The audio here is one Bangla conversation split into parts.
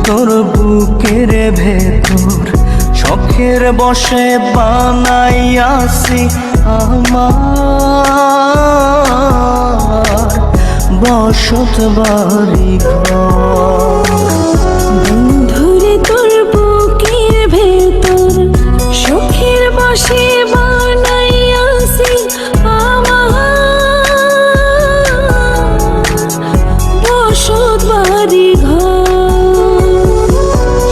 তোর বুকের ভেতর শখের বসে বানাইয়াছি আমার বসত বাড়ি ঘর। বন্ধুরে তোর বুকের ভেতর শখের বসে বানাইয়াছি আমার বসত বাড়ি ঘর।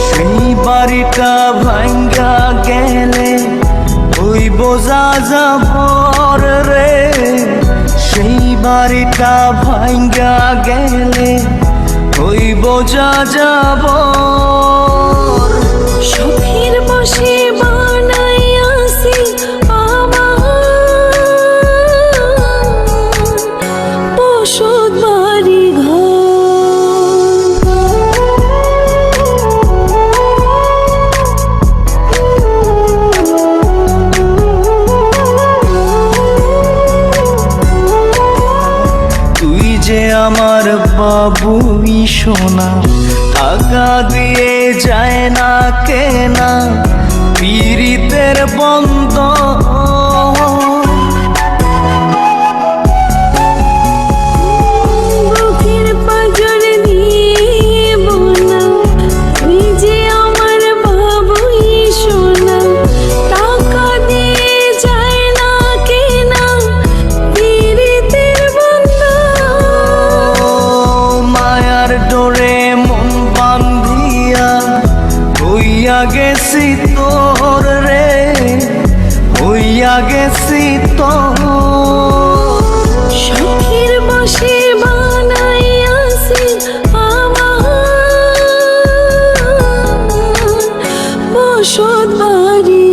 সেই বাড়িটা ভাঙ্গা গেলে ওই বোঝা যাবর রে, সেই বাড়িটা ভাঙ্গা গেলে ওই বোঝা যাবর। শখের বসে বানাইয়াছি আমার বসত বাড়ি ঘর। তুই যে আমার বাবুই সোনা, টাকা দিয়ে যায় না কেনা পীড়িতের বন্ধ। বুকের পাঁজর দিয়ে বোনা তুই যে আমার বাবুই সোনা, টাকা দিয়ে যায় না কেনা পীড়িতের বন্ধন। মায়ার ডোরে মন বান্ধিয়া হইয়া গেছি তোর রে, হইয়া গেছি তোর। শখের বসে বানাইয়াছি আমার বসত বাড়ি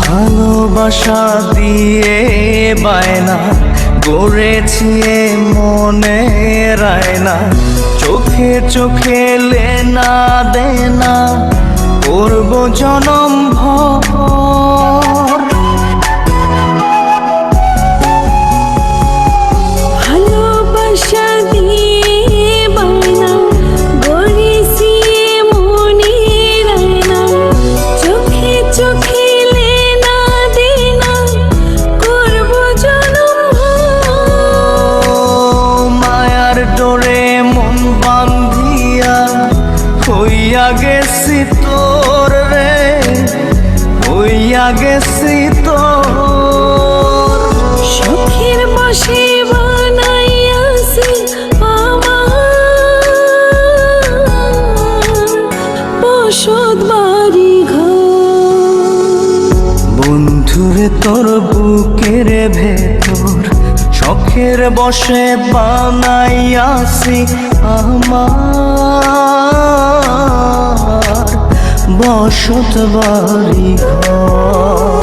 ভালোবাসা দিয়ে বায়না গড়েছি মনে রায়না, চোখে চোখে লেনা দেনা করব জনম ভর। ভালোবাসা দিয়ে বায়না গড়েছি মনে রায়না, চোখে চোখে লেনা দেনা করব জনম ভর। মায়ার ডোরে মন বান্ধিয়া হইয়া গেছি তোর রে, হইয়া গেছি তোর। শখের বসে বানাইয়াছি আমার বসত বাড়ি ঘর। বন্ধুরে তোর বুকের ভেতর শখের বসে বানাইয়াছি আমার বসত বাড়ি ঘর।